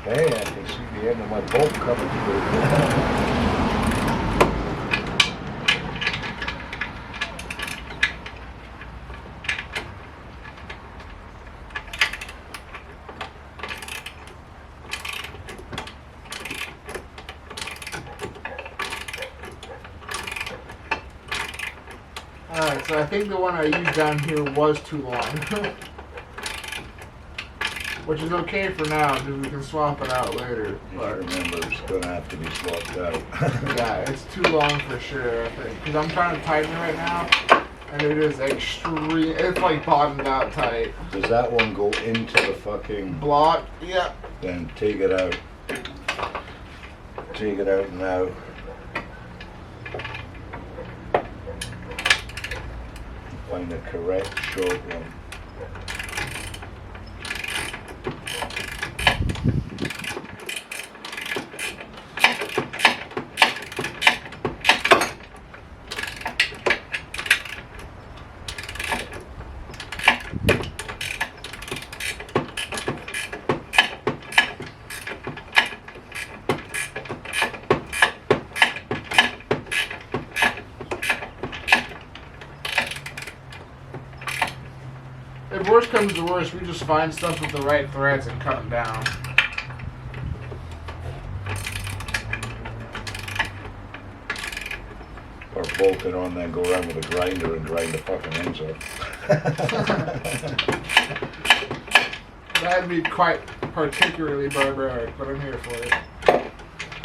Hey, I can see the end of my bolt coming through. Alright, so I think the one I used down here was too long. Which is okay for now, because we can swap it out later. But remember, it's going to have to be swapped out. Yeah, it's too long for sure, I think. Because I'm trying to tighten it right now, and it is extreme. It's like bottomed out tight. Does that one go into the fucking block? Yep. Then take it out. Take it out now. Find the correct short one. If worst comes to worst, we just find stuff with the right threads and cut them down. Or bolt it on, then go around with a grinder and grind the fucking ends off. That'd be quite particularly barbaric, but I'm here for it.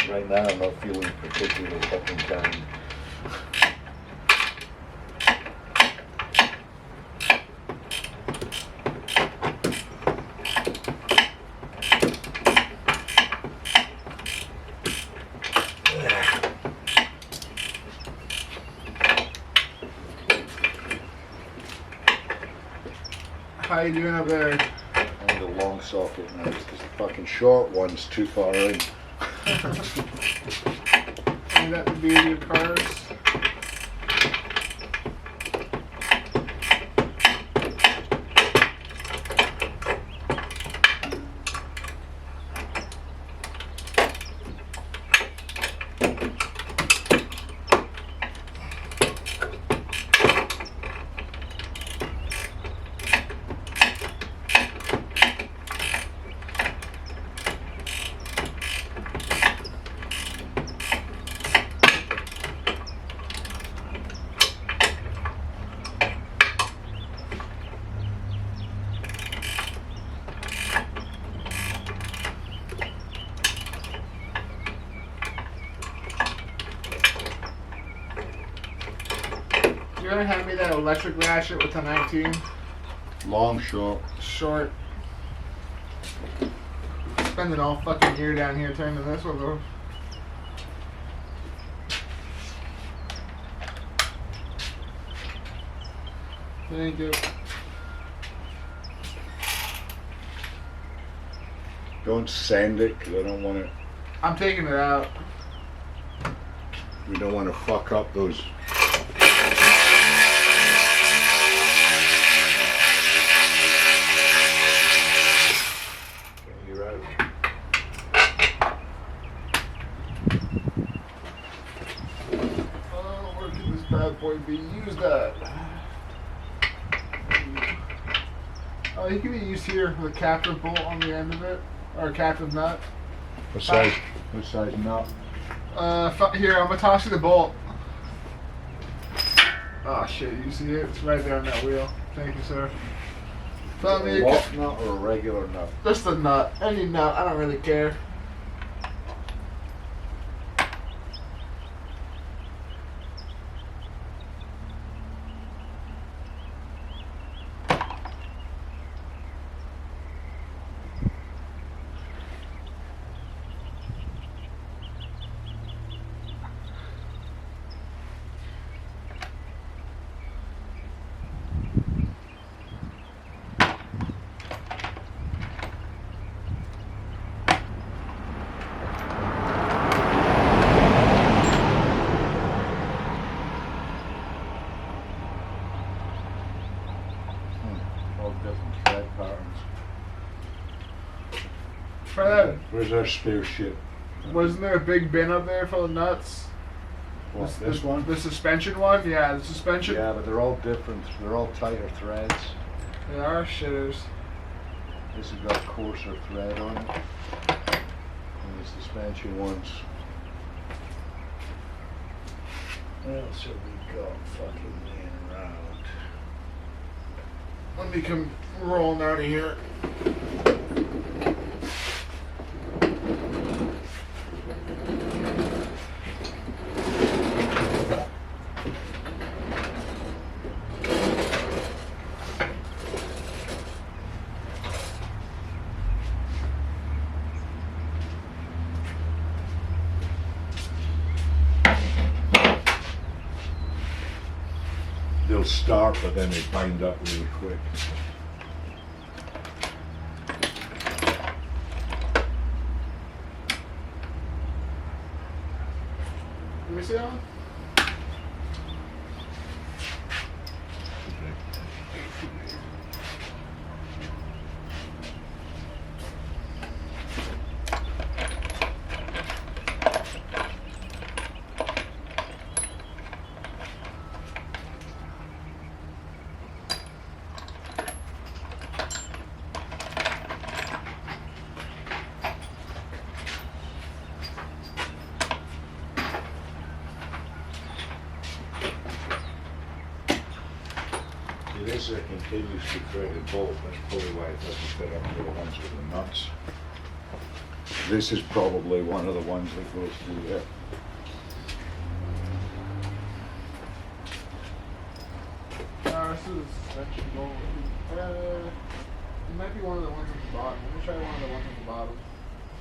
Right now, I'm not feeling particularly fucking kind. How you doing up there? And the long socket now, because the fucking short one's too far in. Ain't that the beauty of cars? You gonna hand me that electric ratchet with the 19? Long, short. Short. Spending all fucking year down here turning this one though. Thank you. Don't sand it, because I don't want it. I'm taking it out. We don't want to fuck up those. You're out. Oh, where can this bad boy be used at? Oh, he can be used here with a captive bolt on the end of it, or a captive nut. What size? What size nut? Here, I'm gonna toss you the bolt. Oh shit, you see it? It's right there on that wheel. Thank you, sir. Found me A lock nut or a regular nut? just a nut. Any nut, I don't really care. All different thread patterns. Try that. Where's our spare shit? Wasn't there a big bin up there full of nuts? What, this one? The suspension one? Yeah, the suspension. Yeah, but they're all different. They're all tighter threads. They are shitters. This has got coarser thread on it. And the suspension ones. What else have we got fucking laying around? Let me come rolling out of here. They'll start, but then they bind up really quick. Let me see that one. It is a continuously threaded bolt. That's probably why it doesn't fit up to the ones with the nuts. This is probably one of the ones that goes through there. This is a suspension bolt. It might be one of the ones at the bottom. Let me try one of the ones at the bottom.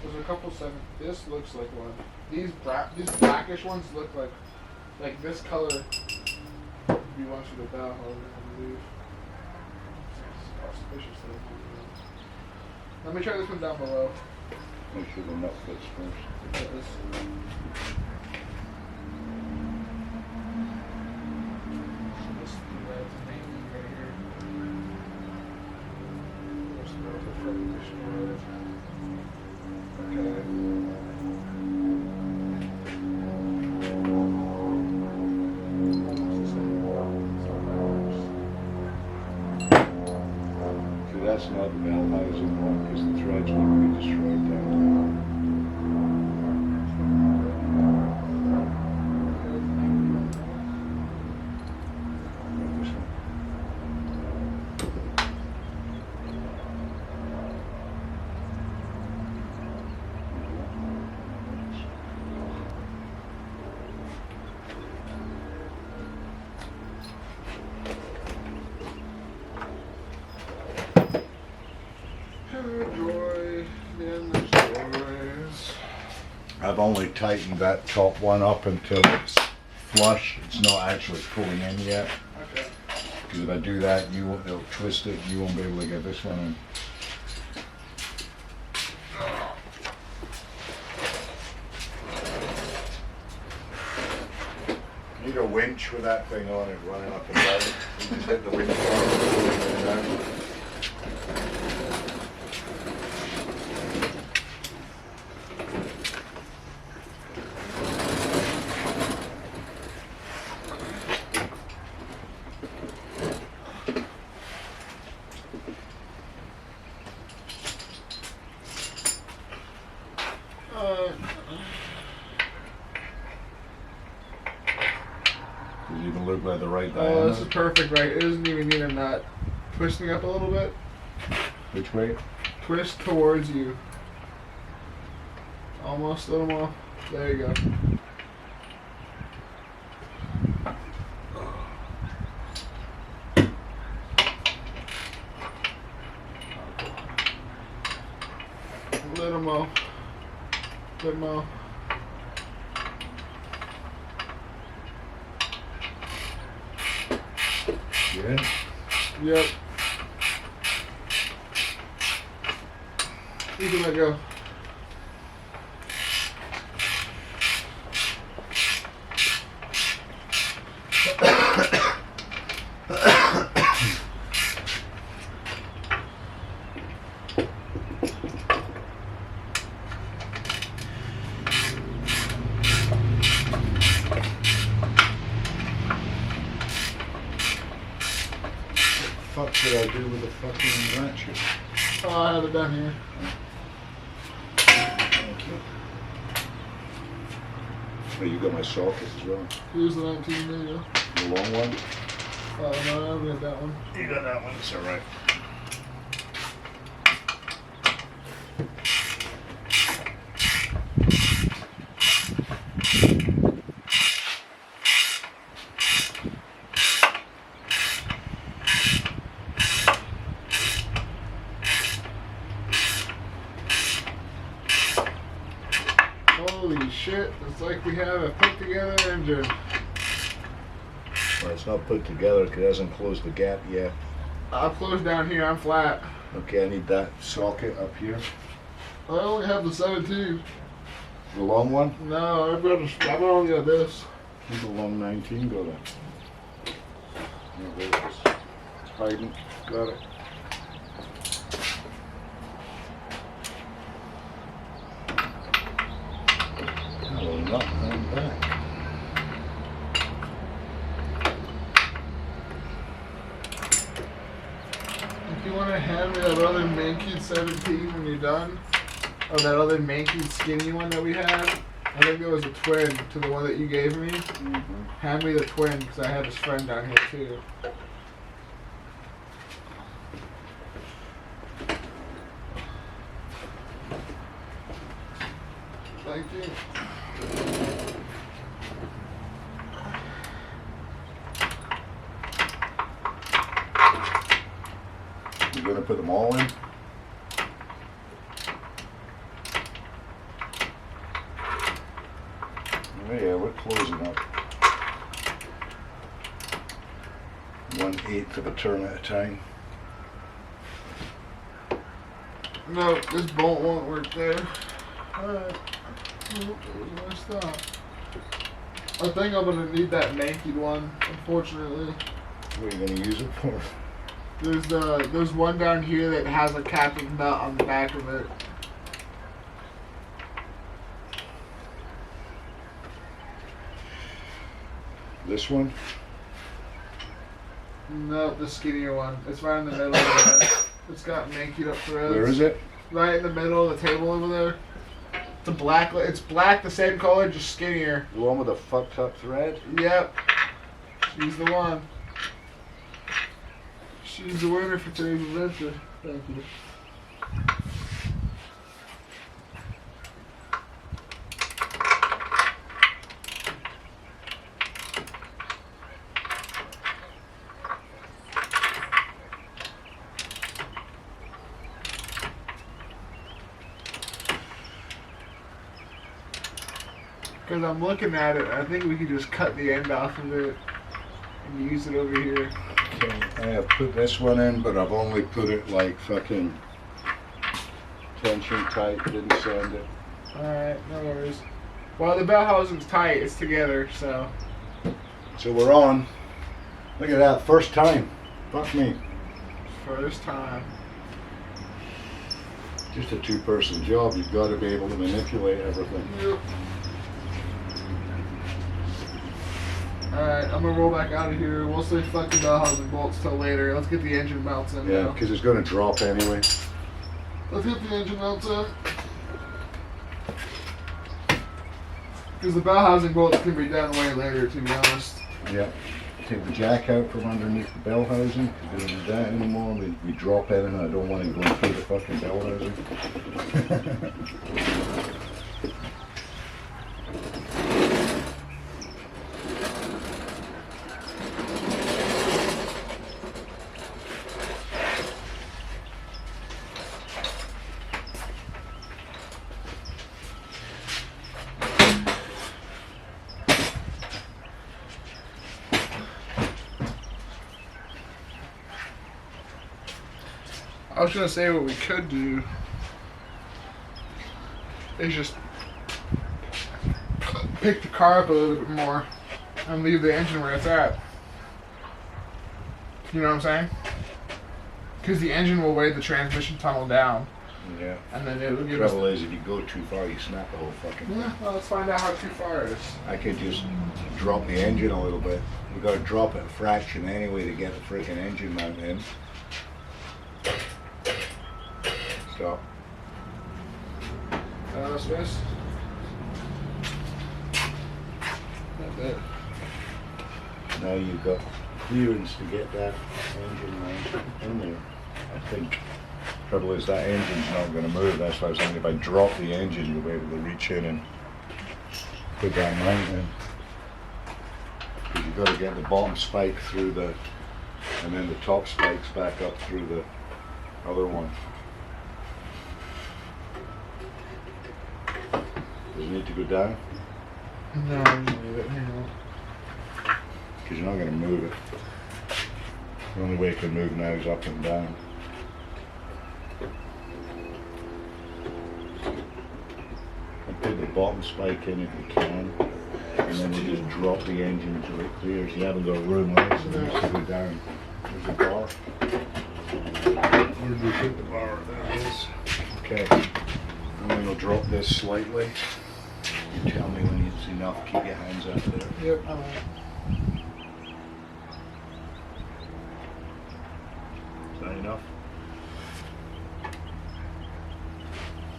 There's a couple seven. This looks like one. These blackish ones look like this color would be ones for the bell, I believe. Auspicious. Let me try this one down below. Make sure the nut fits first. Get this. This red's hanging right here. There's the fucking destroyed. Okay. That's not the bell housing one because the threads would be destroyed down I've only tightened that top one up until it's flush. It's not actually pulling in yet. Okay. Because if I do that, it'll twist it. You won't be able to get this one in. Need a winch with that thing on it running up and down. You just hit the winch on. Does it even look like the right diameter? Oh, this is perfect, right? It doesn't even need a nut. Twisting up a little bit. Which way? Twist towards you. Almost a little more. There you go. A little more. A bit more. Yeah. Yep. You can let go. fuck did I do with the fucking ratchet? Oh, I have it down here. Thank you. Oh, you got my sockets as well. Here's the 19, there you go. The long one? Oh, no, I haven't got that one. You got that one, it's alright. Holy shit, it's like we have a put together engine. Well, it's not put together because it hasn't closed the gap yet. I've closed down here, I'm flat. Okay, I need that socket up here. I only have the 17. The long one? No, I've only got this. Where's the long 19 go then? Oh, there it is. It's hiding. Got it. Hello, not going back. If you want to hand me that other Mankey 17 when you're done, or that other Mankey skinny one that we had, I think there was a twin to the one that you gave me. Mm-hmm. Hand me the twin because I have his friend down here too. Thank you. You gonna put them all in? Oh yeah, we're closing up. 1/8 of a turn at a time. No, this bolt won't work there. Alright. Oh, that was my stop. I think I'm gonna need that Mankey one, unfortunately. What are you gonna use it for? There's one down here that has a captain nut on the back of it. This one? No, the skinnier one. It's right in the middle of there. It's got Mankeyed up threads. Where is it? Right in the middle of the table over there. It's a black. It's black, the same color, just skinnier. The one with the fucked up thread? Yep. She's the one. She's the winner for today's adventure. Thank you. Because I'm looking at it, I think we could just cut the end off of it and use it over here. Okay, I have put this one in, but I've only put it like fucking tension tight, didn't sand it. Alright, no worries. Well, the bell housing's tight, it's together, so. So we're on. Look at that, first time. Fuck me. First time. Just a two-person job, you've got to be able to manipulate everything. Yep. Alright, I'm gonna roll back out of here. We'll say fuck the bell housing bolts till later. Let's get the engine mounts in Yeah, now. because it's going to drop anyway. Let's get the engine mounts in. Because the bell housing bolts can be done way later, to be honest. Yeah. Take the jack out from underneath the bell housing. We don't do that anymore. We drop in and I don't want it going through the fucking bell housing. I was gonna say what we could do is just pick the car up a little bit more and leave the engine where it's at. You know what I'm saying? Because the engine will weigh the transmission tunnel down. Yeah. And then it'll give us. Trouble is, if you go too far, you snap the whole fucking thing. Yeah, well, let's find out how too far it is. I could just drop the engine a little bit. We gotta drop it a fraction anyway to get the freaking engine mount in. Stop. Space. That's it. Now you've got clearance to get that engine mount in there. I think. Trouble is that engine's not going to move. That's why I was thinking if I drop the engine, you'll be able to reach in and put that mount in. Because you've got to get the bottom spike through the, and then the top spikes back up through the other one. Does it need to go down? No, I'm gonna leave it. Hang on. Because you're not going to move it. The only way it can move now is up and down. Put the bottom spike in if you can, and then you just drop the engine until it clears. You haven't got room left, so you have to go down. There's a bar. Where did we put the bar? There it is. Okay. I'm going to drop this slightly. You tell me when it's enough. Keep your hands out there. Yep, I will. Is that enough?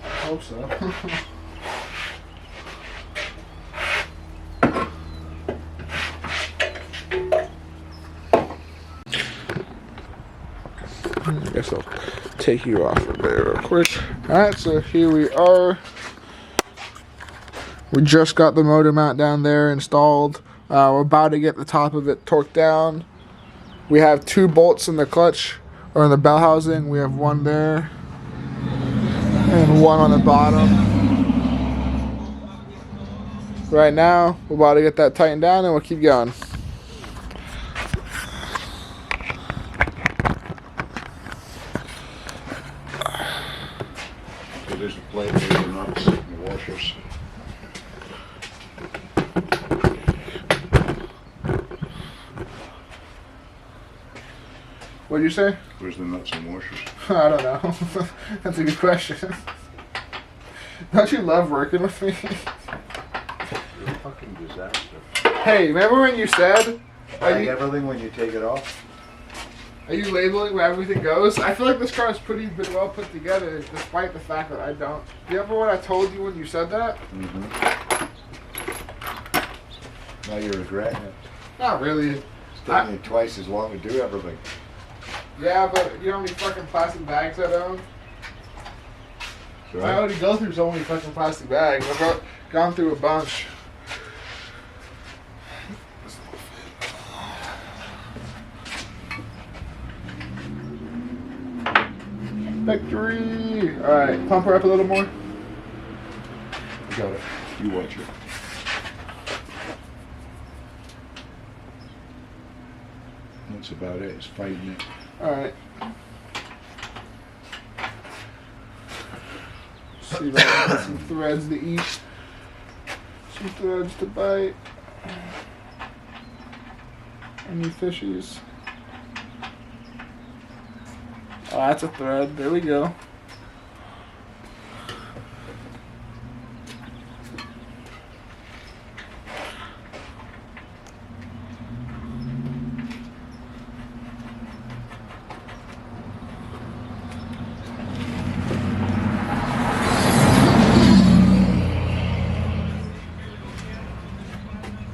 I hope so. I guess I'll take you off of there real quick. Alright, so here we are. We just got the motor mount down there installed. We're about to get the top of it torqued down. We have 2 bolts in the clutch, or in the bell housing. We have one there and one on the bottom. Right now, we're about to get that tightened down and we'll keep going. So there's the plate, there's the nuts, and the washers. What'd you say? Where's the nuts and washers? I don't know. That's a good question. Don't you love working with me? You're a fucking disaster. Hey, remember when you said, Like everything when you take it off? are you labeling where everything goes? I feel like this car is pretty well put together, despite the fact that I don't. Do you remember what I told you when you said that? Mm-hmm. Now you're regretting it. Not really. It's taking you twice as long to do everything. Yeah, but you know how many fucking plastic bags I own? Sure. I already go through so many fucking plastic bags. I've gone through a bunch. Victory! Alright, pump her up a little more. Got it. You watch it. That's about it. It's fighting it. Alright. See if I can get some threads to eat. Some threads to bite. Any fishies? Oh, that's a thread. There we go.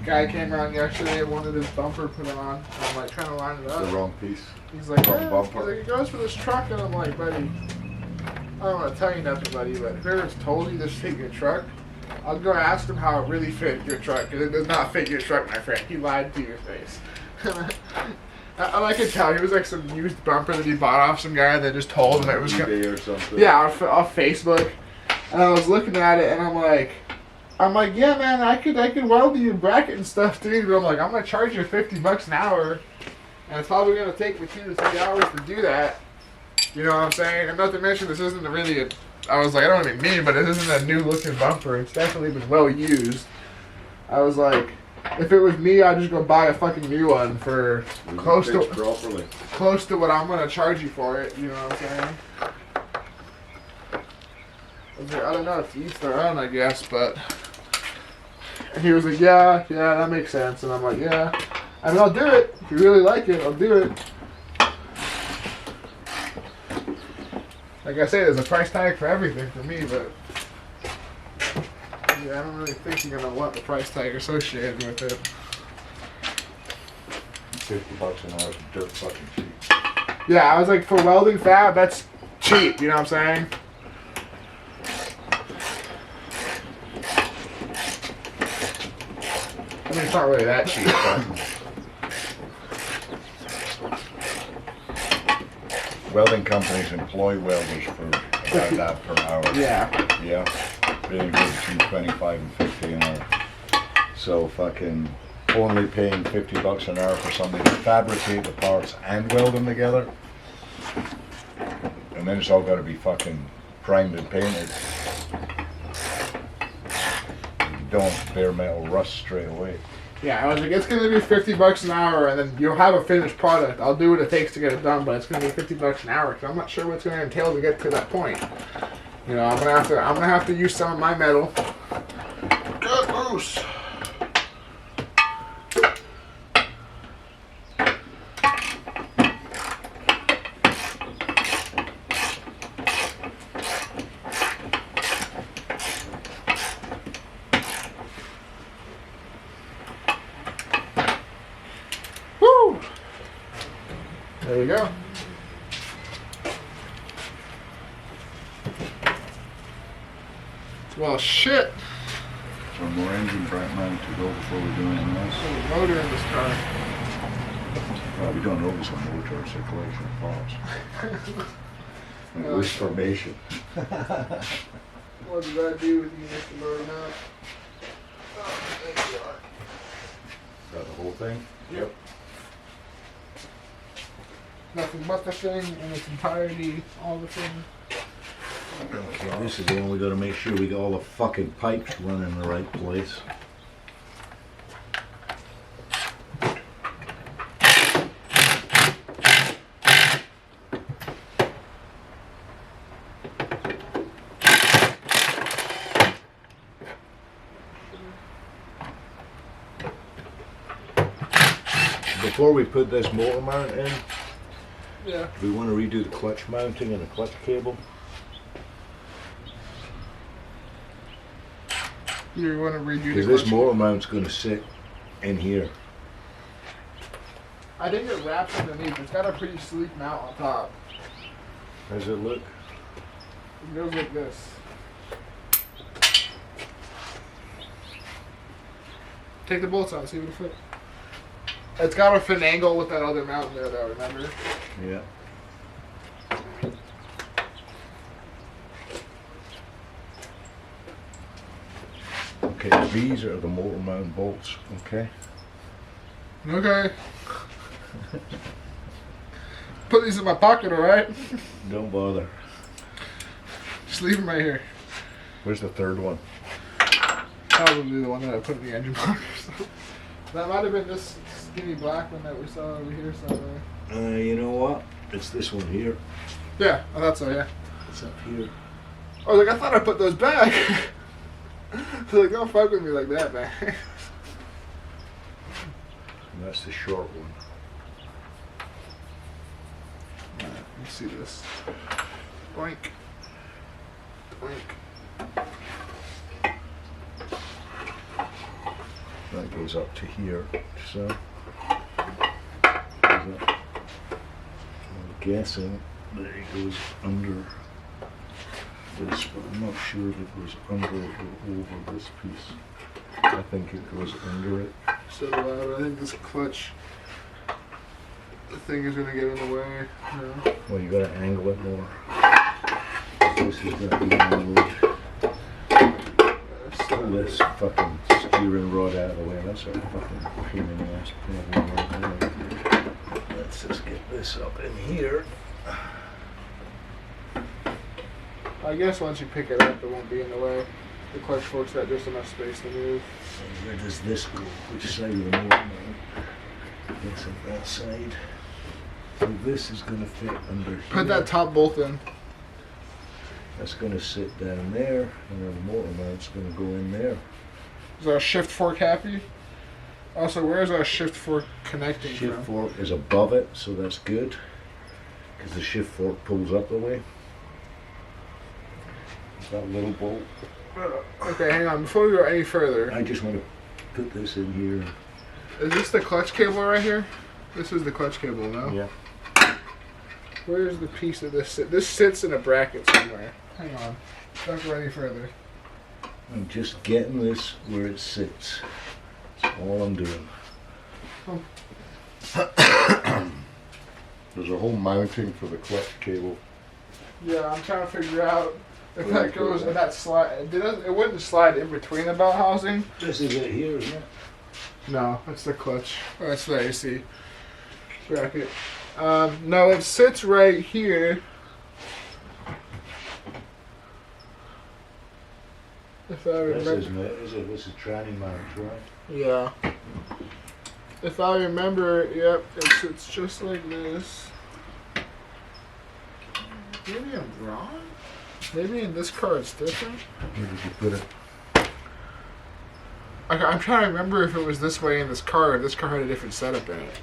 Guy came around yesterday and wanted his bumper put on. I'm like trying to line it up. The wrong piece. He's like, Wrong yeah. bumper. He's like, it goes for this truck, and I'm like, buddy, I don't want to tell you nothing, buddy, but whoever's told you this fit your truck, I'll go ask him how it really fit your truck, because it does not fit your truck, my friend. He lied to your face. I could tell he was like some used bumper that he bought off some guy and then just told him it was eBay or something. yeah, off Facebook. And I was looking at it and I'm like, yeah, man, I could weld you a bracket and stuff, dude. But I'm like, I'm gonna charge you $50 an hour, and it's probably gonna take me 2 to 3 hours to do that. You know what I'm saying? And not to mention, this isn't really a. I was like, I don't even mean, but this isn't a new looking bumper. It's definitely been well used. I was like, if it was me, I'd just go buy a fucking new one for close to what I'm gonna charge you for it. You know what I'm saying? I was like, I don't know, to each their own, I guess, but. And he was like, yeah, that makes sense. And I'm like, yeah. I mean, I'll do it. If you really like it, I'll do it. Like I say, there's a price tag for everything for me, but yeah, I don't really think you're gonna want the price tag associated with it. $50 an hour is dirt fucking cheap. Yeah, I was like, for welding fab, that's cheap. You know what I'm saying? I mean, it's not really that cheap, but. Welding companies employ welders for about that per hour. Yeah. Yeah. Really good between 25 and 50 an hour. So fucking only paying $50 an hour for somebody to fabricate the parts and weld them together. And then it's all got to be fucking primed and painted. You don't want bare metal rust straight away. Yeah, I was like, it's gonna be $50 an hour, and then you'll have a finished product. I'll do what it takes to get it done, but it's gonna be $50 an hour because I'm not sure what it's gonna entail to get to that point. You know, I'm gonna have to use some of my metal. Good goose. There you go. Well, shit. One more engine mount to go before we do anything else. There's a motor in this car. Well, we don't know this one motor, it's a collection of parts. And loose formation. What did I do with you, Mr. Motorman? Oh, thank you. Is that the whole thing? Yep. Nothing but the thing in its entirety, all the thing. Okay, this is the one we gotta make sure we got all the fucking pipes running in the right place. Before we put this motor mount in, Yeah. do we want to redo the clutch mounting and the clutch cable? You want to redo the Because this clutch? motor mount's going to sit in here. I think it wraps underneath. It's got a pretty sleek mount on top. How does it look? It goes like this. Take the bolts out, see what it fit. It's got a finagle with that other mount there, though, remember? Yeah. Okay, these are the motor mount bolts, okay? Okay. Put these in my pocket, alright? Don't bother. Just leave them right here. Where's the third one? Probably the one that I put in the engine block. That might have been this skinny black one that we saw over here somewhere. You know what? It's this one here. Yeah, I thought so, yeah. It's up here. I was like, I thought I put those back. So like, don't fuck with me like that, man. And that's the short one. Let me see this. Boink. Boink. That goes up to here, so. I'm guessing that it goes under this, but I'm not sure if it goes under or over this piece. I think it goes under it. So do I, but I think this clutch, the thing is gonna get in the way. No. Well, you gotta angle it more. This is gonna be angled. Pull this fucking steering rod out of the way. That's a fucking pain in the ass problem right there. Let's just get this up in here. I guess once you pick it up, it won't be in the way. The clutch fork's got just enough space to move. And where does this go? Which side of the motor now? It's on that side. So this is gonna fit under here. Put that top bolt in. That's going to sit down there, and then the motor mount's going to go in there. Is our shift fork happy? Also, where's our shift fork connecting Shift from? fork is above it, so that's good, because the shift fork pulls up the way. That little bolt. Okay, hang on. Before we go any further, I just want to put this in here. is this the clutch cable right here? This is the clutch cable, no? Yeah. Where's the piece of this sit? This sits in a bracket somewhere. Hang on. Don't go any further. I'm just getting this where it sits. That's all I'm doing. Oh. There's a whole mounting for the clutch cable. Yeah, I'm trying to figure out if that goes in that slide. It wouldn't slide in between the belt housing. This is it here, isn't it? No, that's the clutch. Oh, that's the AC bracket. No, it sits right here. If I This remember. isn't it, is it? This is tranny mount, right? Yeah. If I remember, yep, it sits just like this. Maybe I'm wrong? Maybe in this car it's different? Where did you put it? I'm trying to remember if it was this way in this car or if this car had a different setup in it.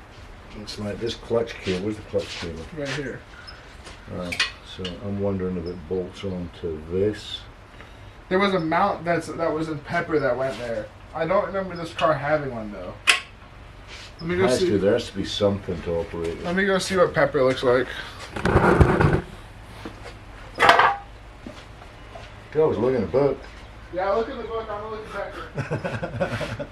It's like this clutch cable. Where's the clutch cable? Right here. Right. So I'm wondering if it bolts onto this. There was a mount that was in Pepper that went there. I don't remember this car having one though. Let me go see. There has to be something to operate it. Let me go see what Pepper looks like. I was looking at the book. Yeah, look in the book. I'm gonna look at Pepper.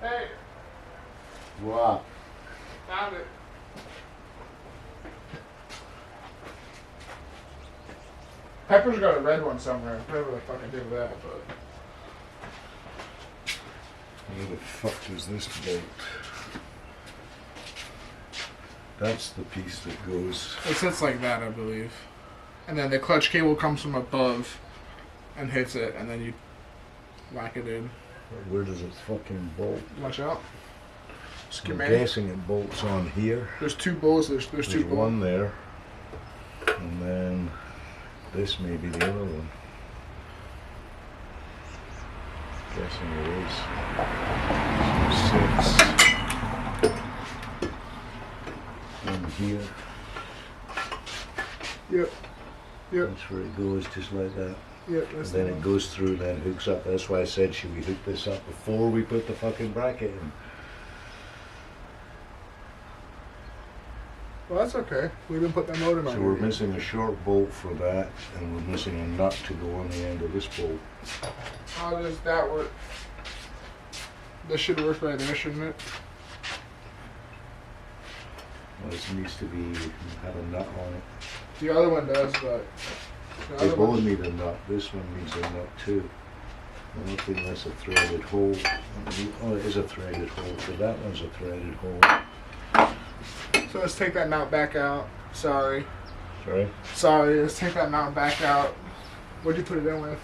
Hey, Wow. found it. Pepper's got a red one somewhere. Whatever the fuck I did with that, but Where the fuck is this bolt? That's the piece that goes. it sits like that, I believe. And then the clutch cable comes from above and hits it, and then you whack it in. Where does it fucking bolt? Watch out. I'm Schematic. guessing it bolts on here. There's two bolts. There's two There's bolts. one there. And then this may be the other one. Guessing it is. So 6. And here. Yep. Yep. That's where it goes, just like that. Yep. And That's then the it one. goes through and then hooks up. That's why I said, should we hook this up before we put the fucking bracket in? Well, that's okay. We didn't put that motor on. So we're missing a short bolt for that, and we're missing a nut to go on the end of this bolt. How does that work? This should work right there, shouldn't it? Well, this needs to be have a nut on it. The other one does, but the They other both one, need a nut. This one needs a nut too. I don't think that's a threaded hole. Oh, it is a threaded hole. So that one's a threaded hole. so let's take that mount back out. Sorry. Sorry? Let's take that mount back out. What'd you put it in with?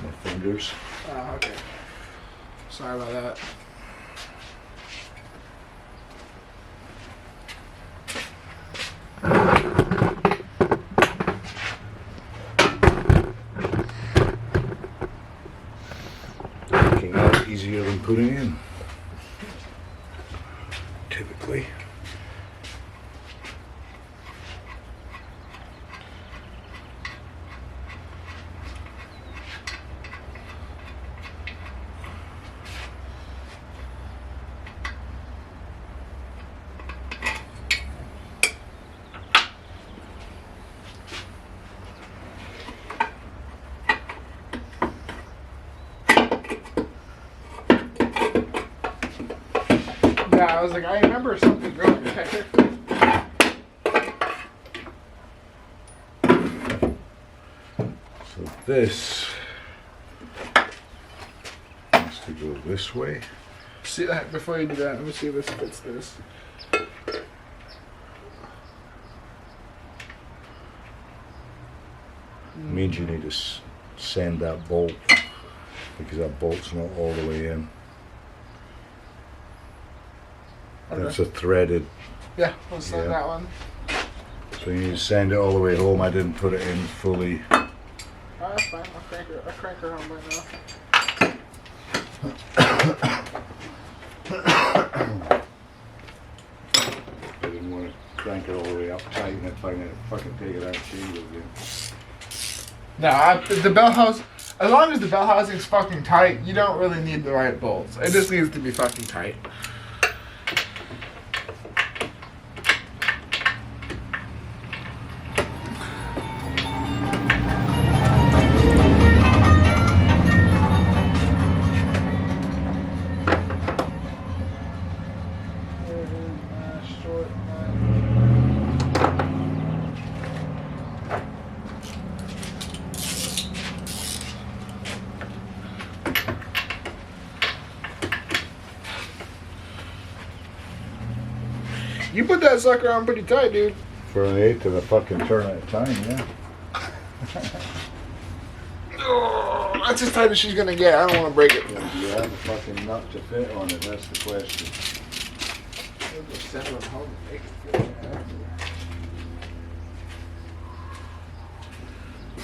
My fingers. Oh, okay. Sorry about that. Taking out easier than putting in. Typically. I was like, I remember something growing there. So this has to go this way. See that before you do that, let me see if this fits this. Means you need to sand that bolt because that bolt's not all the way in. Okay. That's a threaded, Yeah, we'll send Yeah. that one. so you need to sand it all the way home. I didn't put it in fully. Oh, that's fine. I'll crank her home right now. I didn't want to crank it all the way up tight and if I can fucking take it out cable again. No, the bell house, as long as the bell housing's fucking tight, you don't really need the right bolts. It just needs to be fucking tight. You put that sucker on pretty tight, dude. For an eighth of a fucking turn at a time, yeah. Oh, that's as tight as she's gonna get. I don't want to break it. Do you have a fucking nut to fit on it? That's the question.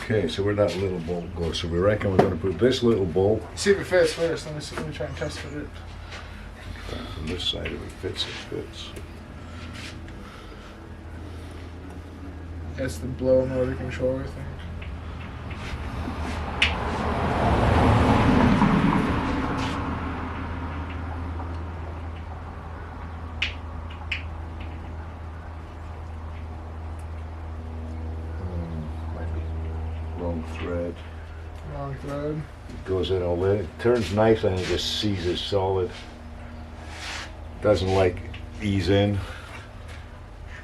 Okay, so where'd that little bolt go? So we reckon we're going to put this little bolt. See if it fits first. Let me try and test it. From this side, if it fits, it fits. That's the blow motor controller thing. Might be wrong thread. Wrong thread. It goes in all the way. It turns nice and it just seizes solid. Doesn't like ease in.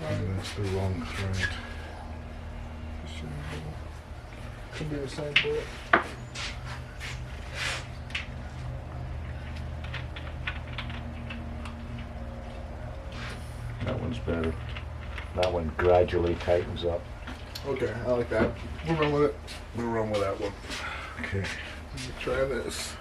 And that's the wrong thread. Could be the same bolt. That one's better. That one gradually tightens up. Okay, I like that. We'll run with it. We'll run with that one. Okay. Let me try this.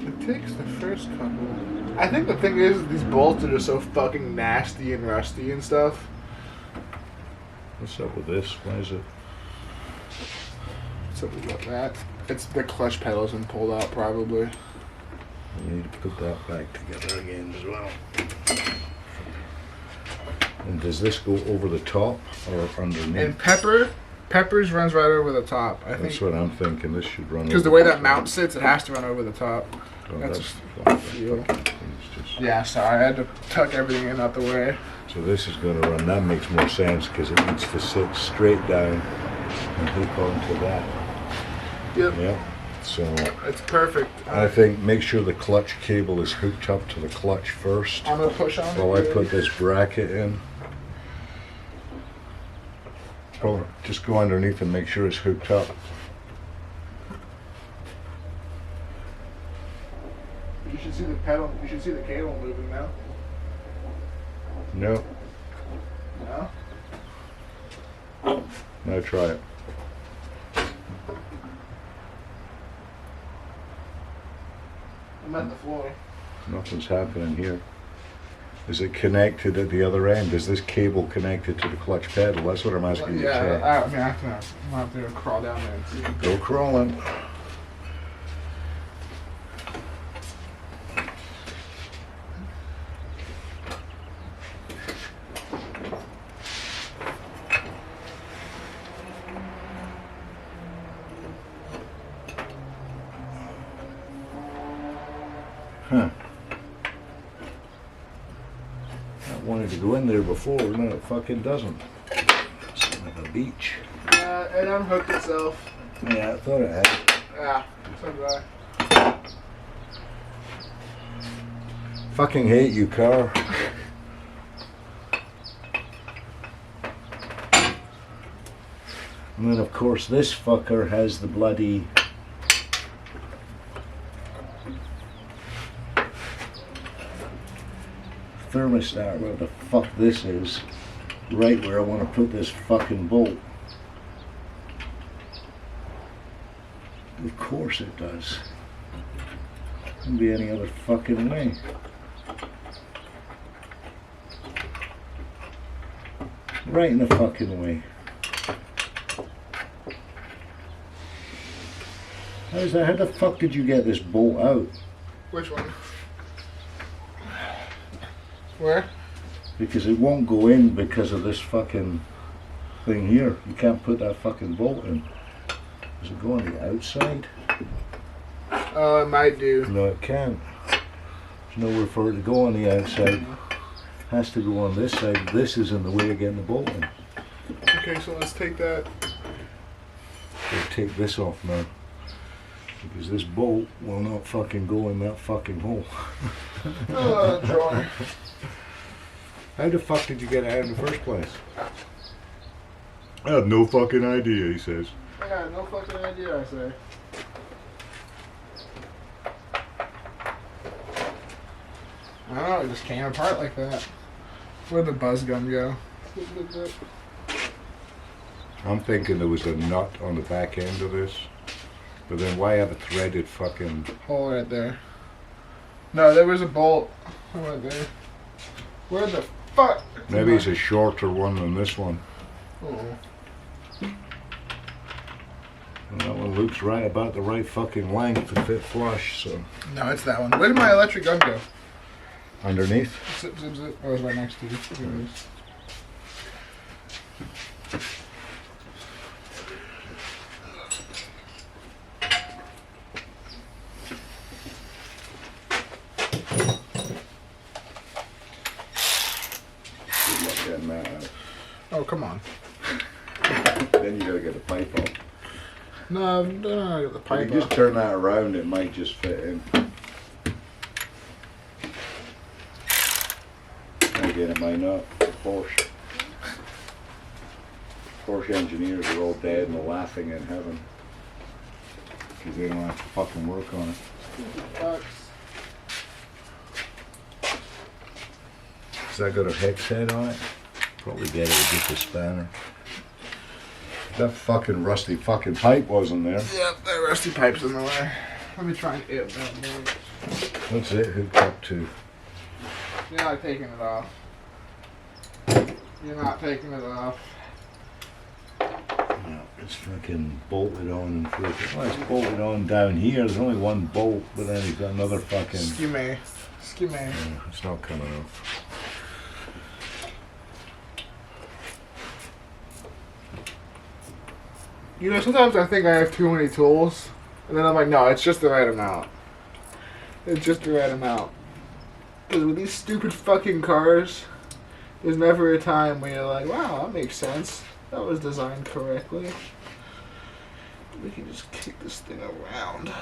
It takes the first couple. I think the thing is, these bolts are just so fucking nasty and rusty and stuff. What's up with this? Why is it? So we got that. It's the clutch pedal's been pulled out probably. We need to put that back together again as well. And does this go over the top or underneath? And Peppers runs right over the top. I That's think what I'm thinking. This should run. because the way that mount sits, it has to run over the top. Oh, that's that's a feel. Yeah, sorry, I had to tuck everything in out the way. So this is going to run. That makes more sense because it needs to sit straight down and hook onto that. Yep. Yeah. So It's perfect. I think make sure the clutch cable is hooked up to the clutch first. I'm gonna push on While I it. put this bracket in. Oh, just go underneath and make sure it's hooked up. You should see the pedal. You should see the cable moving now. No. No. Now try it. I'm at the floor. Nothing's happening here. Is it connected at the other end? Is this cable connected to the clutch pedal? That's what I'm asking you to Yeah, check. I mean, I have to crawl down there and see. Go crawling. Huh. That wanted to go in there before, no, it fucking doesn't. It's like a beach. Yeah, it unhooked itself. Yeah, I thought it had. Yeah, so did I. Fucking hate you, car. And then of course this fucker has the bloody thermostat, where the fuck this is, right where I want to put this fucking bolt. Of course it does. Couldn't be any other fucking way. Right in the fucking way. How's that? How the fuck did you get this bolt out? Which one? Where? Because it won't go in because of this fucking thing here. You can't put that fucking bolt in. Does it go on the outside? Oh, it might do. No, it can't. There's nowhere for it to go on the outside. It has to go on this side. This is in the way of getting the bolt in. Okay, so let's take that. We'll take this off now. Because this bolt will not fucking go in that fucking hole. Drawer. How the fuck did you get it out in the first place? I have no fucking idea, he says. I got no fucking idea, I say. I don't know, it just came apart like that. Where'd the buzz gun go? I'm thinking there was a nut on the back end of this. But then why have a threaded fucking... Hole right there. No, there was a bolt. Right there. Where the fuck? Maybe it's a shorter one than this one. Oh. And that one looks right about the right fucking length to fit flush, so... No, it's that one. Where did my electric gun go? Underneath? Zip, zip, zip. Oh, it's right next to you. Here it is. Oh, come on. Then you gotta get the pipe off. No, no, get the If pipe you just off. turn that around, it might just fit in. Again, it might not. Porsche. Porsche engineers are all dead and laughing in heaven. Because they don't have to fucking work on it. Has that got a hex head on it? Probably get it with just a spanner. That fucking rusty fucking pipe wasn't there. Yep, that rusty pipe's in the way. Let me try and get that moved. What's it hooked up to? You're not taking it off. You're not taking it off. No, it's fucking bolted on. Well, it's bolted on down here. There's only one bolt, but then he's got another fucking... Excuse me. Excuse me. Yeah, it's not coming off. You know, sometimes I think I have too many tools, and then I'm like, no, it's just the right amount. It's just the right amount. Because with these stupid fucking cars, there's never a time where you're like, wow, that makes sense. That was designed correctly. We can just kick this thing around.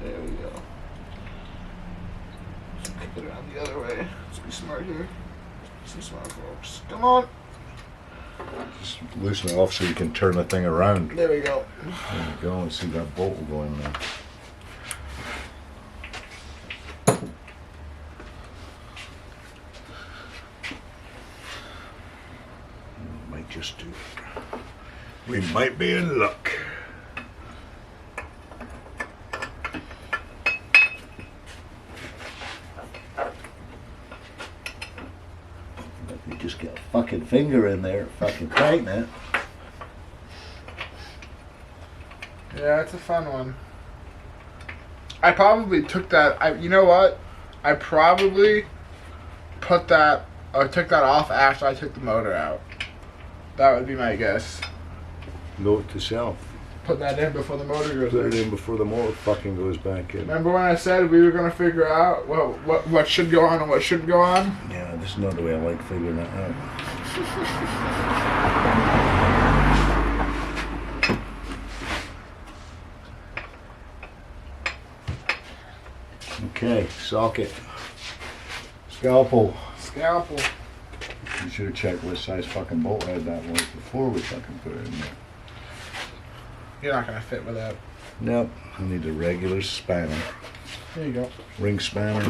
There we go. Let's kick it around the other way. Let's be smart here. Let's be smart, folks. Come on. Just loosen it off so you can turn the thing around. There we go. There you go, and see that bolt will go in there. Might just do it. We might be in luck. You just get a fucking finger in there, fucking tighten it. Yeah, it's a fun one. I probably took that. You know what? I probably took that off after I took the motor out. That would be my guess. Note to self. put that in before the motor goes Put it in. in before the motor fucking goes back in. Remember when I said we were gonna figure out what should go on and what shouldn't go on? Yeah, this is not the way I like figuring that out. Okay, socket. Scalpel. Scalpel. You should have checked what size fucking bolt head that was before we fucking put it in there. You're not gonna fit with that. Nope. I need a regular spanner. There you go. Ring spanner.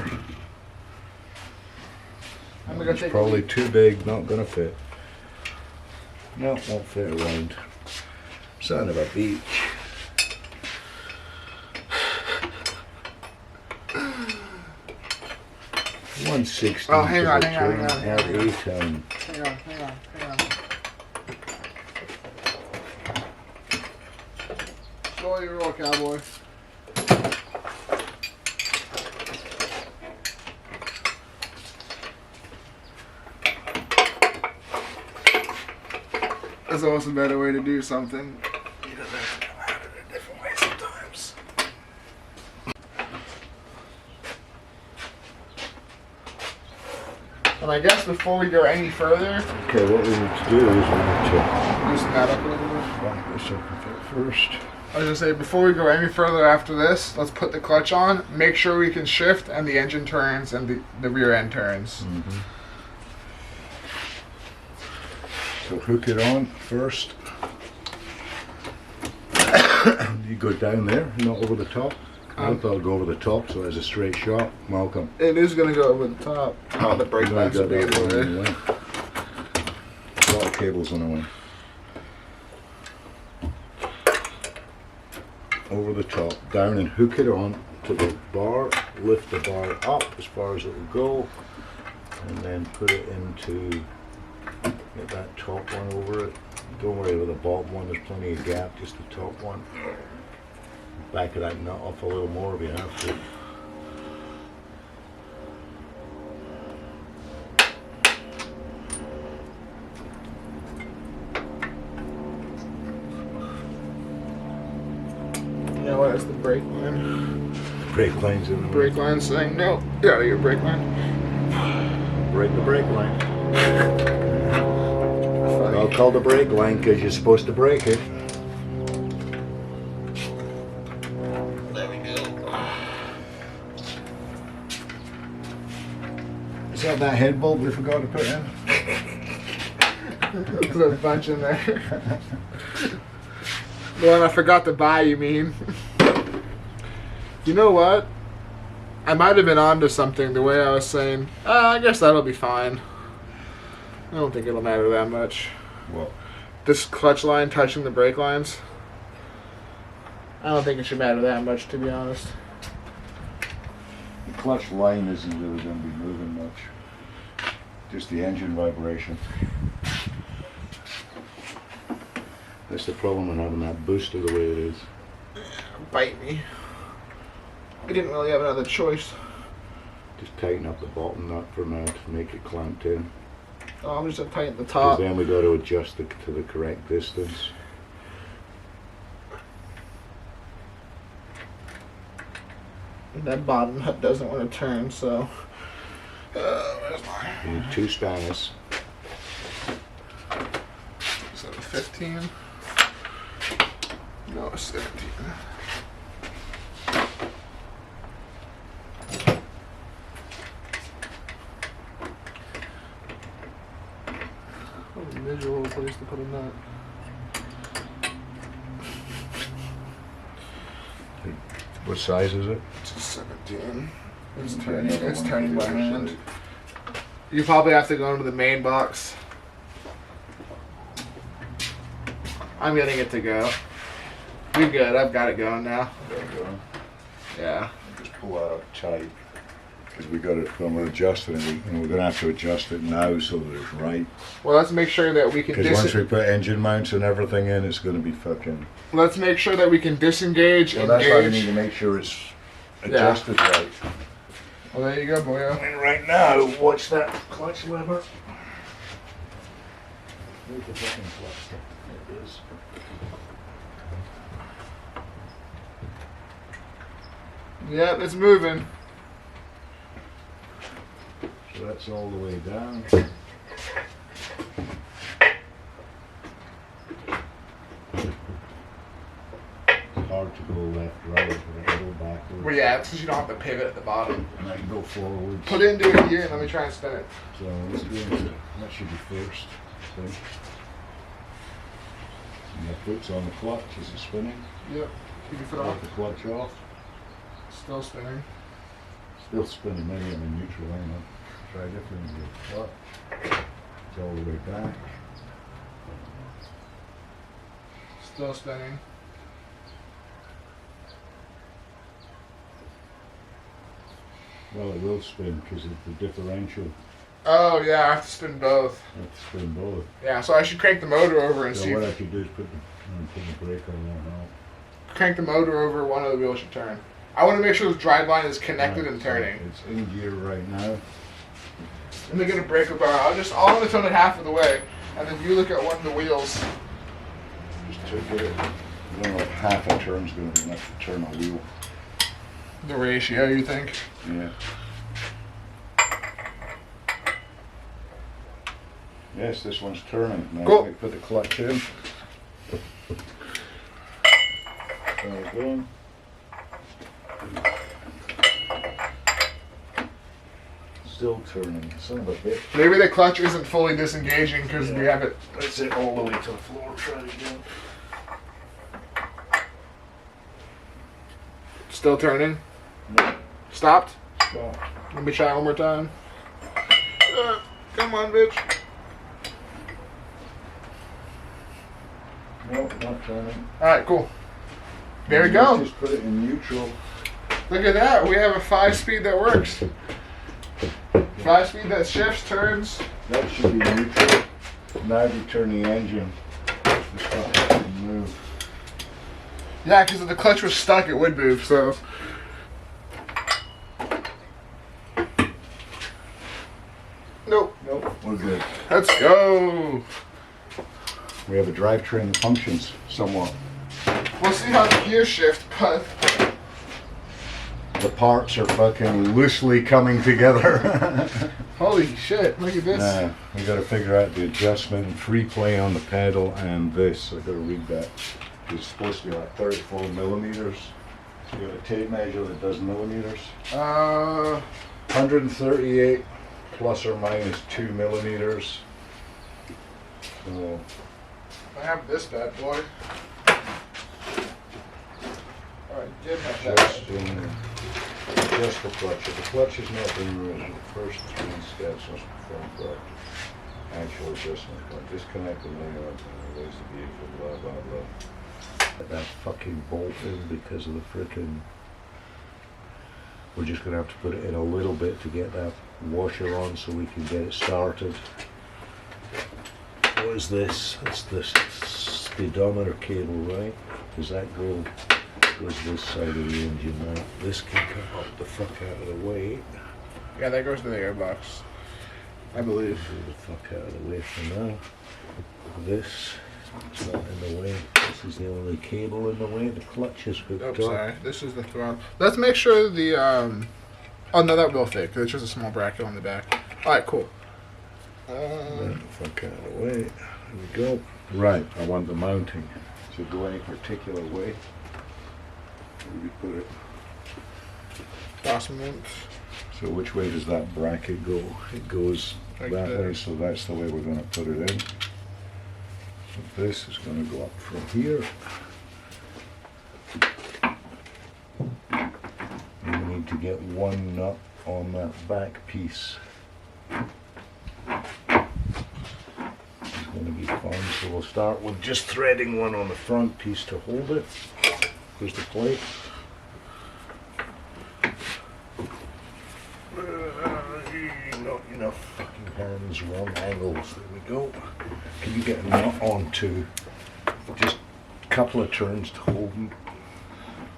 I'm gonna go It's take probably too big, not gonna fit. Nope, won't fit around. Son of a beach. $160. Oh, hang on. Hang on. Hang on. Slowly roll, cowboy. That's almost a better way to do something. You don't have to come at it a different way sometimes. And I guess before we go any further, Okay, what we need to do is we need to loosen that up a little bit. back this up a bit first. I was gonna say, before we go any further after this, let's put the clutch on, make sure we can shift, and the engine turns and the rear end turns. So hook it on first. You go down there, not over the top. I thought I'd go over the top so there's a straight shot. Welcome. It is gonna go over the top. Oh, the brake lights will be in the way. A lot of cables on the way. Over the top, down and hook it on to the bar, lift the bar up as far as it will go, and then put it into, get that top one over it. Don't worry about the bottom one, there's plenty of gap, just the top one. Back of that nut off a little more if you have to. You know what? It's the brake line. Brake line's in the way. Brake line saying no. Get out of your brake line. Break the brake line. Funny. I'll call the brake line because you're supposed to break it. There we go. Is that head bolt we forgot to put in? There's a bunch in there. The one I forgot to buy, you mean? You know what? I might have been onto something the way I was saying, I guess that'll be fine. I don't think it'll matter that much. What? This clutch line touching the brake lines. I don't think it should matter that much, to be honest. The clutch line isn't really going to be moving much. Just the engine vibration. That's the problem with having that booster the way it is. Bite me. I didn't really have another choice. Just tighten up the bottom nut for now to make it clamped in. Oh, I'm just gonna tighten the Because top. then we got to adjust it to the correct distance. That bottom nut doesn't want to turn, so. Where's mine? You need 2 spanners. Is that a 15? No, a 17. What a miserable place to put a nut. What size is it? It's a 17. It's turning by hand. You probably have to go into the main box. I'm getting it to go. We good. I've got it going now. There you go. Yeah. Just pull that up tight. Because we got it, when we're adjusting it, and we're going to have to adjust it now so that it's right. Well, let's make sure that we can. Because once we put engine mounts and everything in, it's going to be fucking. Let's make sure that we can disengage, Well, that's why we need engage. to make sure it's adjusted right. Well, there you go, boyo. And right now, watch that clutch lever. Where's the fucking clutch? There it is. Yeah, it's moving. So that's all the way down. It's hard to go left, right, but I can go backwards. Well, yeah, it's because you don't have to pivot at the bottom. And I can go forwards. Put it into it here and let me try and spin it. So let's go into that should be first. See? And the foot's on the clutch. Is it spinning? Yep. Keep your foot off. Take the clutch off. Still spinning. Still spinning. Maybe I'm in neutral. Hang on. Try different with the clutch. It's all the way back. Still spinning. Well, it will spin because of the differential. Oh, yeah, I have to spin both. I have to spin both. Yeah, so I should crank the motor over and So see what I if could do is put the brake on that now. crank the motor over, one of the wheels should turn. I want to make sure the drive line is connected Right, and so turning. it's in gear right now. Let me get a breaker bar. I'll only turn it half of the way, and then you look at one of the wheels. Just to get it. I don't know if half a turn's going to be enough to turn a wheel. The ratio, you think? Yeah. Yes, this one's turning. Now Cool. let me put the clutch in. There we go. Still turning. Son of a bitch. Maybe the clutch isn't fully disengaging because we have it. That's it all the way to the floor. Try it again. Still turning. No, Stopped. stop. Let me try one more time. Come on, bitch. No, not turning. All right, cool. There we You go. Just put it in neutral. Look at that. We have a 5-speed that works. 5-speed that shifts, turns. That should be neutral. Now if you turn the engine, the stuff has to move. Yeah, because if the clutch was stuck, it would move. So. Nope. Nope, we're good. Let's go. We have a drivetrain that functions somewhat. We'll see how the gears shift, but The parts are fucking loosely coming together. holy shit! Look at this. Now, we got to figure out the adjustment and free play on the pedal and this. I got to read that. It's supposed to be like 34 millimeters. So you got a tape measure that does millimeters. 138 plus or minus 2 millimeters. So I have this bad boy. Alright, did have that. just the clutch. If the clutch is not being removed, the first 3 steps must perform correct. Actual adjustment point. Disconnect the layer and release the vehicle, blah blah blah. Get that fucking bolt in because of the frickin'. We're just gonna have to put it in a little bit to get that washer on so we can get it started. What is this? It's the speedometer cable, right? Does that go? Goes this side of the engine now. This can come up the fuck out of the way. Yeah, that goes to the airbox. I believe. Move the fuck out of the way for now. This is not in the way. This is the only cable in the way. The clutch is hooked Oh, up. sorry. This is the throttle. Let's make sure the oh no, that will fit. Cause it's just a small bracket on the back. All right, cool. Get the fuck out of the way. There we go. Right. I want the mounting. Should it go any particular way? Where do we put it? Fastenment. So which way does that bracket go? It goes Like that this. way, so that's the way we're going to put it in. So this is going to go up from here. You need to get one nut on that back piece. It's going to be fun, so we'll start with just threading one on the front piece to hold it. Here's the plate. Not enough fucking hands, wrong angles. There we go. Can you get a knot onto just a couple of turns to hold them?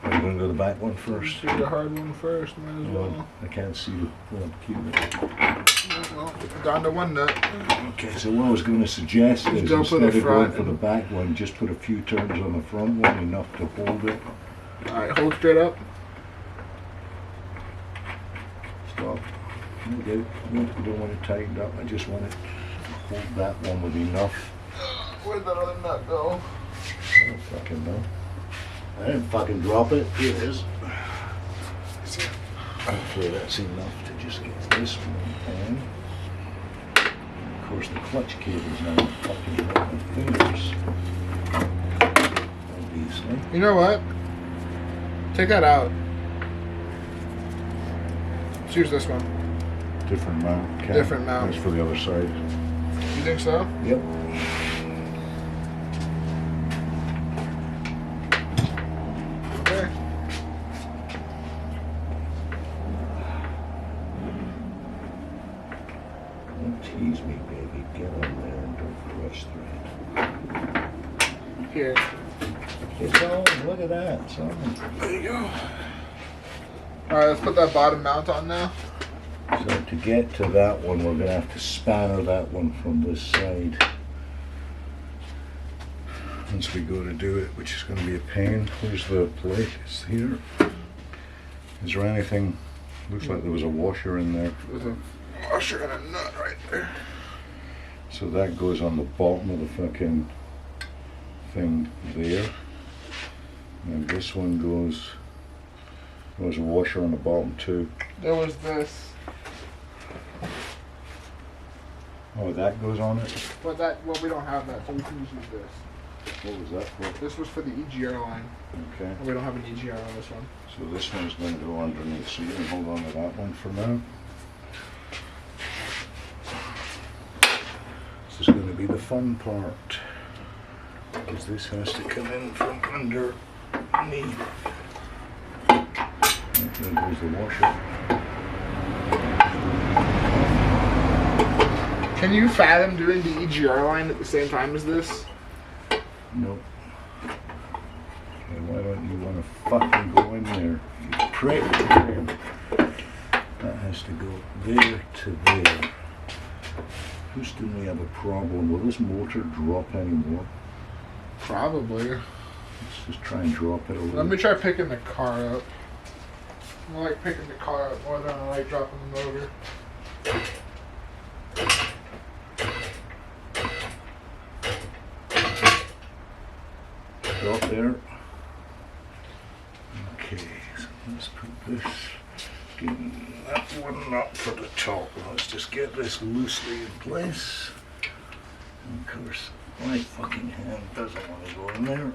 Are you going to go the back one first? Do the hard one first, might as well. I can't see the keep it. Well, down to one nut. Okay, so what I was going to suggest is go for the instead of going front for the back one, just put a few turns on the front one, enough to hold it. All right, hold straight up. Okay, no, I don't want it tightened up. I just want it to hold that one with enough. Where'd that other nut go? I don't fucking know. I didn't fucking drop it. Here it is. Okay, that's enough to just get this one in. Of course, the clutch cable's now fucking on my fingers. Obviously. You know what? Take that out. Let's use this one. Different mount. Okay. Different mount. That's for the other side. You think so? Yep. Okay. Don't tease me, baby. Get on there and don't rush through it. Here. It's on. Look at that. It's on. There you go. Alright, let's put that bottom mount on now. So to get to that one, we're going to have to spanner that one from this side. Once we go to do it, which is going to be a pain. Where's the plate? It's here. Is there anything? Looks like there was a washer in there. There's a washer and a nut right there. So that goes on the bottom of the fucking thing there. And this one goes. There's a washer on the bottom too. There was this. Oh, that goes on it? But we don't have that, so we can just use this. What was that for? This was for the EGR line. Okay. And we don't have an EGR on this one. So this one's going to go underneath, so you can hold on to that one for now. This is going to be the fun part, because this has to come in from underneath. There goes the washer. Can you fathom doing the EGR line at the same time as this? Nope. Okay, why don't you want to fucking go in there, you prick? That has to go there to there. Houston, we have a problem. Will this motor drop anymore? Probably. Let's just try and drop it a little. Let me try picking the car up. I like picking the car up more than I like dropping the motor. Drop there. Okay, so let's put this. Get that one up for the top. Let's just get this loosely in place. And of course, my fucking hand doesn't want to go in there.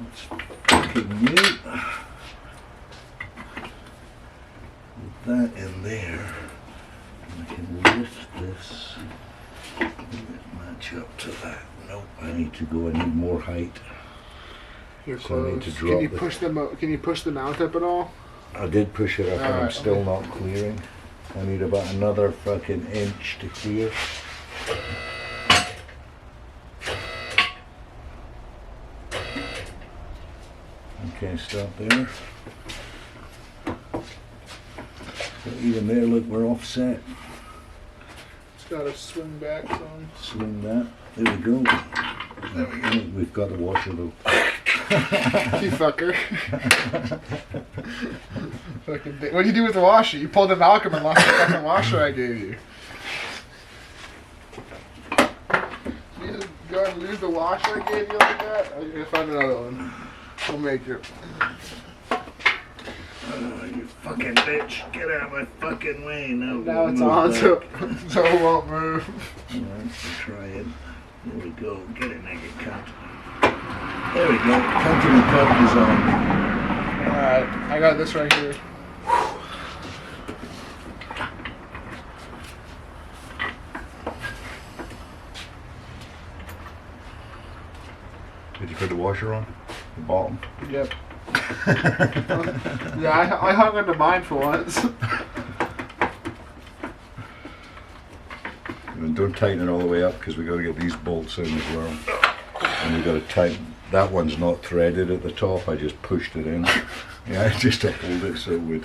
Let's fucking mute. With that in there, I can lift this. Will it match up to that? Nope, I need to go. I need more height. You're So I need close. to Can drop you it. push can you push the mount up at all? I did push it up and I'm Alright, still okay. not clearing. I need about another fucking inch to clear. Okay, stop there. So even there, look, we're offset. It's got to swing back some. Swing that. There we go. There we go. We've got the washer though. You fucker. What do you do with the washer? You pulled the Malcolm and lost the fucking washer I gave you. You just go and lose the washer I gave you like that? I'm gonna find another one. We'll make it. Oh, you fucking bitch. Get out of my fucking way. Now it's on, so it won't move. Alright, we're trying. There we go. Get it, naked cunt. There we go. Cutting the cut is on. Alright, I got this right here. Did you put the washer on? The bottom? Yep. Yeah, I hung onto mine for once. And don't tighten it all the way up because we got to get these bolts in as well. And we got to tighten. That one's not threaded at the top. I just pushed it in. Yeah, just to hold it so it would.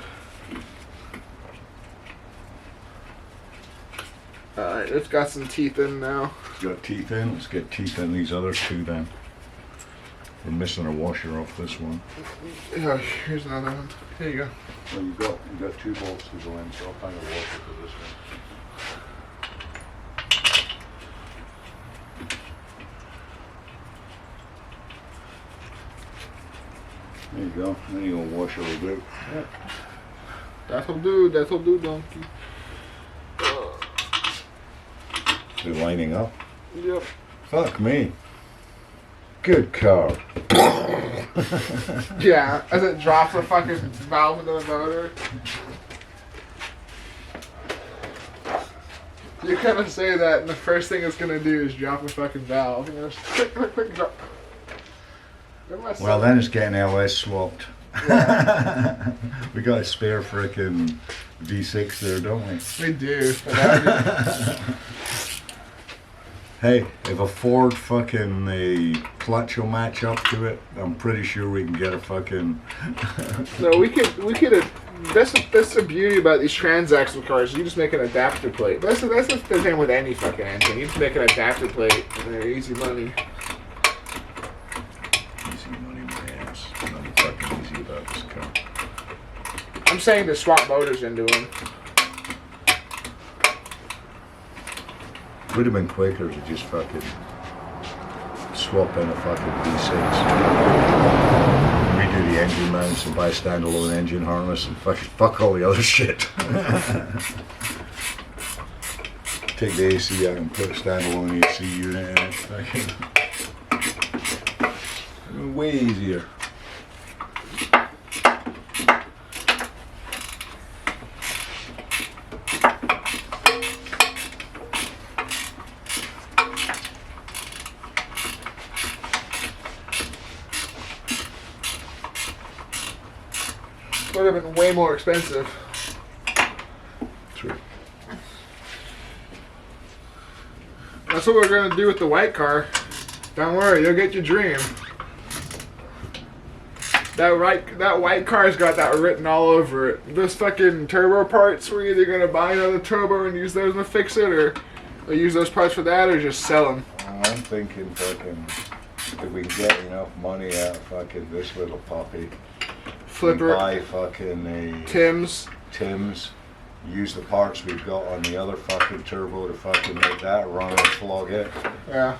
Alright, it's got some teeth in now. Got teeth in. Let's get teeth in these other two then. We're missing a washer off this one. Yeah, here's another one. Here you go. Well, you got 2 bolts to go in, so I'll find a washer for this one. There you go. Any old washer will do. Yep. That'll do, donkey. They're lining up. Yep. Fuck me. Good car. Yeah, as it drops a fucking valve into the motor. You kind of say that, and the first thing it's gonna do is drop a fucking valve. You know, just click, click, click, drop. Well, then it's getting LS swapped. Yeah. We got a spare frickin' V6 there, don't we? We do. Hey, if a Ford fucking clutch will match up to it, I'm pretty sure we can get a fucking. No, we could. That's the beauty about these transaxle cars. You just make an adapter plate. That's the thing with any fucking engine. You just make an adapter plate, and they're easy money. Easy money, my ass. Nothing fucking easy about this car. I'm saying to swap motors into them. Would have been quicker to just fucking swap in a fucking V6. Redo the engine mounts and buy a standalone engine harness and fuck all the other shit. Take the AC out and put a standalone AC unit in it. Fucking way easier. Would have been way more expensive. True. That's what we're gonna do with the white car. Don't worry, you'll get your dream. That white car's got that written all over it. Those fucking turbo parts, we're either gonna buy another turbo and use those to fix it, or use those parts for that, or just sell them. I'm thinking fucking if we can get enough money out of fucking this little puppy. Flipper. Buy fucking a Tim's. Use the parts we've got on the other fucking turbo to fucking make that run and flog it. Yeah.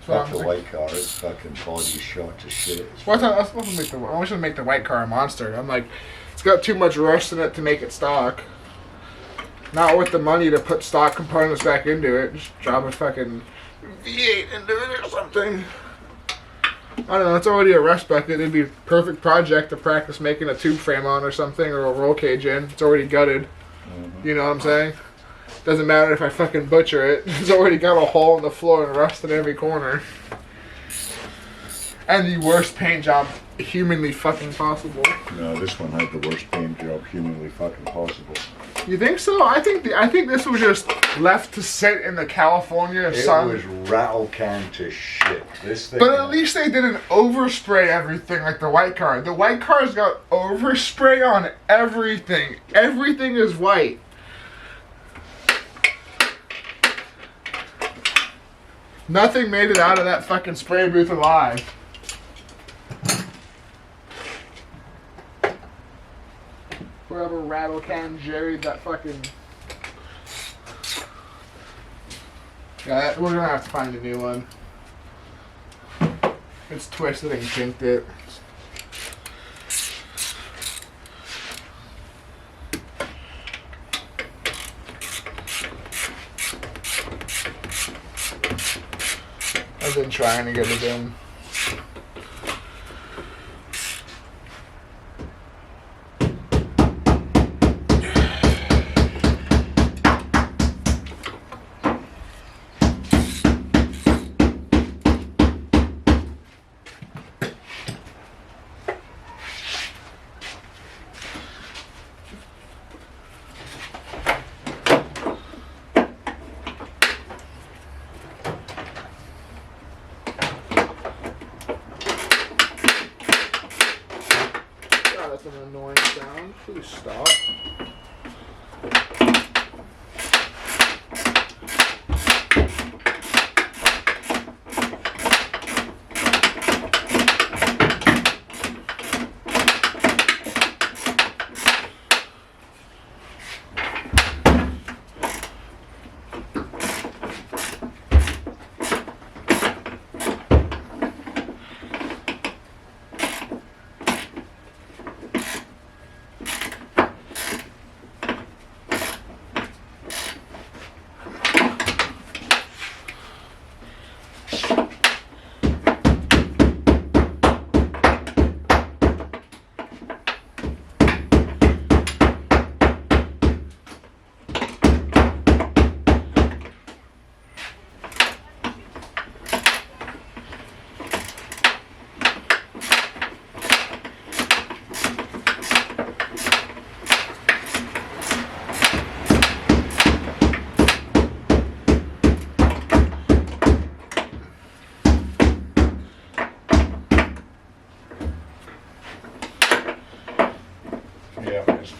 Fuck the white car, it's fucking body shot to shit. I wish I'd make the white car a monster. I'm like, it's got too much rust in it to make it stock. Not worth the money to put stock components back into it. Just drop a fucking V8 into it or something. I don't know, it's already a rust bucket. It'd be a perfect project to practice making a tube frame on or something, or a roll cage in. It's already gutted. Mm-hmm. You know what I'm saying? Doesn't matter if I fucking butcher it. It's already got a hole in the floor and rust in every corner. And the worst paint job humanly fucking possible. No, this one had the worst paint job humanly fucking possible. You think so? I think this was just left to sit in the California sun. It was rattle can to shit. This thing. But at least they didn't overspray everything like the white car. The white car's got overspray on everything. Everything is white. Nothing made it out of that fucking spray booth alive. Whoever rattle can jerried that fucking... Yeah, we're gonna have to find a new one. It's twisted and kinked it. I've been trying to get it in. That's an annoying sound. Please stop.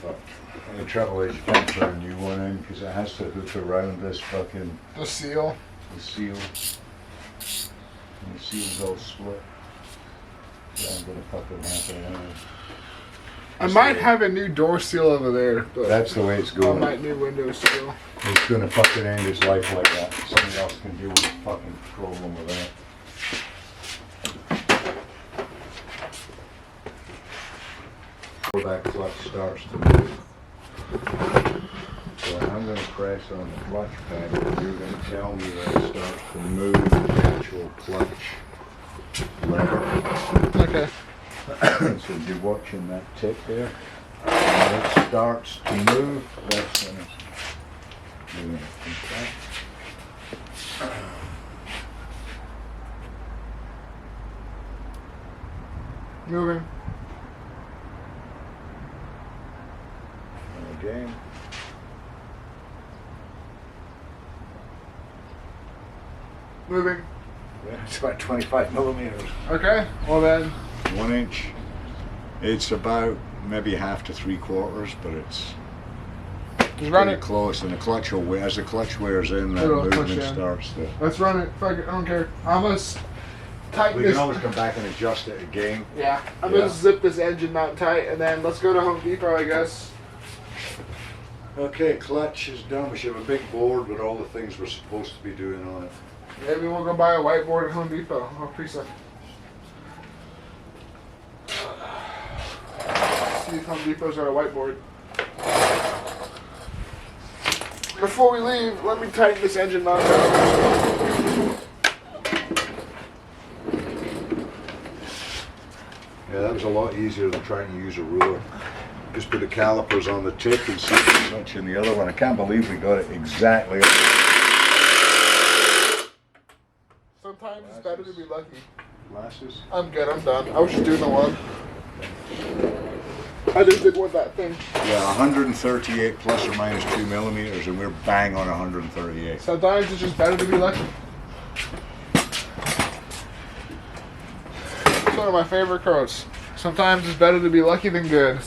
fucked. And the trouble is you can't put a new one in because it has to hook around this fucking The seal. the seal. And the seal's all split. So I'm gonna fucking have to. I might have a new door seal over there, but That's the way it's I going. might new window seal. It's gonna fucking end his life like that. Somebody else can deal with the fucking problem with that. Before that clutch starts to move. So I'm gonna press on the clutch pad and you're gonna tell me when it starts to move the actual clutch lever. Okay. So you're watching that tip there. When it starts to move, that's gonna you're gonna push that. Moving. And again. Moving. Yeah, it's about 25 millimeters. Okay. Well then. 1 inch. It's about maybe half to 3/4, but it's Just run pretty it. close. And the clutch will as the clutch wears in, that It'll push movement in. starts to. Let's run it. Fuck it. I don't care. I'm gonna tighten We this. can always come back and adjust it again. Yeah. I'm Yeah. gonna zip this engine mount tight, and then let's go to Home Depot, I guess. Okay, clutch is done. We should have a big board with all the things we're supposed to be doing on it. Maybe we'll go buy a whiteboard at Home Depot. Oh, preset. See if Home Depot's got a whiteboard. Before we leave, let me tighten this engine mount down. Yeah, that was a lot easier than trying to use a ruler. Just put the calipers on the tip and see the switch in the other one. I can't believe we got it exactly. Sometimes it's better to be lucky. Glasses. I'm good, I'm done. I was just doing the one. I just did what that thing. Yeah, 138 plus or minus 2 millimeters, and we're bang on 138. Sometimes it's just better to be lucky. It's one of my favorite quotes. Sometimes it's better to be lucky than good.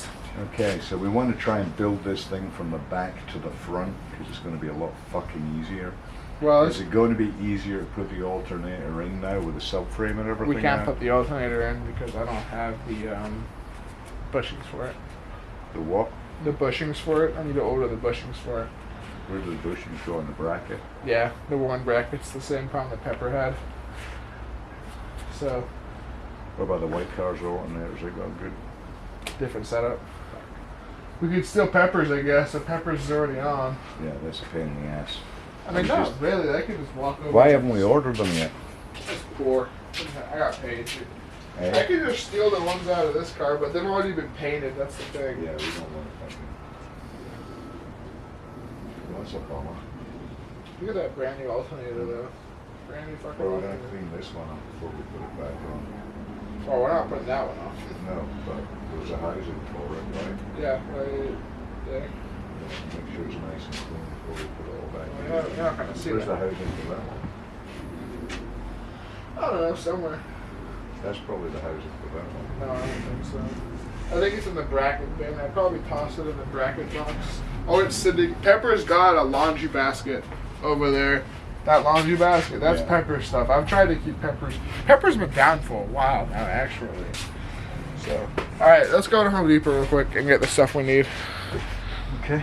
Okay, so we want to try and build this thing from the back to the front because it's going to be a lot fucking easier. Well, Is it going to be easier to put the alternator in now with the subframe and everything? we can't now? put the alternator in because I don't have the bushings for it. The what? The bushings for it. I need to order the bushings for it. Where do the bushings go in the bracket? Yeah, the one bracket's the same problem that Pepper had. So, What about the white cars alternators? They got good. different setup. We could steal Pepper's, I guess, if Pepper's is already on. Yeah, that's a pain in the ass. I mean, not really. I could just walk over. Why haven't we ordered them yet? It's poor. I got paid. I Eh? could just steal the ones out of this car, but they've already been painted. That's the thing. Yeah, we don't want to fucking. That's a bummer. Look at that brand new alternator, though. Brand new fucking Well, we're gonna alternator. clean this one up before we put it back on. Oh, we're not putting that one on. No, but there's a housing for it, right? Yeah, right there. Make sure it's nice and clean before we put it all back Well, in. you're not gonna see Where's the that. housing for that one? I don't know, somewhere. That's probably the housing for that one. No, I don't think so. I think it's in the bracket bin. I'd probably toss it in the bracket box. Oh, it's sitting. Pepper's got a laundry basket over there. That laundry basket, that's Yeah. Pepper's stuff. I've tried to keep Pepper's. Pepper's been down for a while now, actually. So, all right, let's go to Home Depot real quick and get the stuff we need. Okay.